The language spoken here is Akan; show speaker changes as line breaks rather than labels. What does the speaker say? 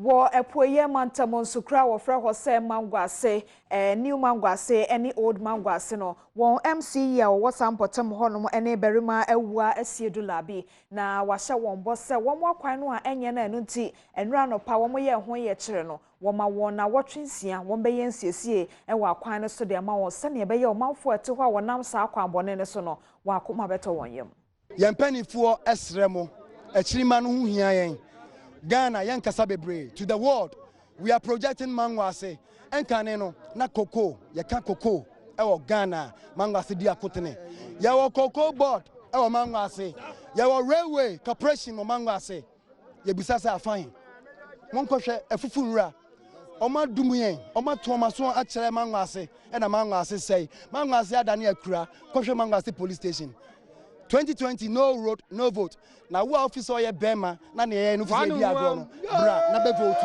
wo epoye mantamon sukra wo fra ho se Mangoase new Mangoase any old Mangoase no won MCE a wo sampotem honom ene berima awua asiedu labi na wahye won bo se won akwan no a enye na enu nti enra no pa won ye ho ye kire no woma won na wotwensia won be ye nsiesie e wa akwan no so de ma won se ne be ye omanfo ate ho a wonam sa akwan bone ne so no wa akoma beto won yem
yempanifo esremo akirima no hu hia yen Ghana yankasa bebre to the world. We are projecting Mangoase enkane no na cocoa yeka cocoa ewo Ghana Mangoase dia kotene yawo cocoa board ewo Mangoase yawo railway corporation mo Mangoase yebisa sa afan monkohwe efufunura oma dumuyen oma tomaso a kire Mangoase e na Mangoase sei Mangoase adane akura kohwe Mangoase police station 2020 no road no vote na wo officer ye bema na ne ye no officer bi agro no bra na be vote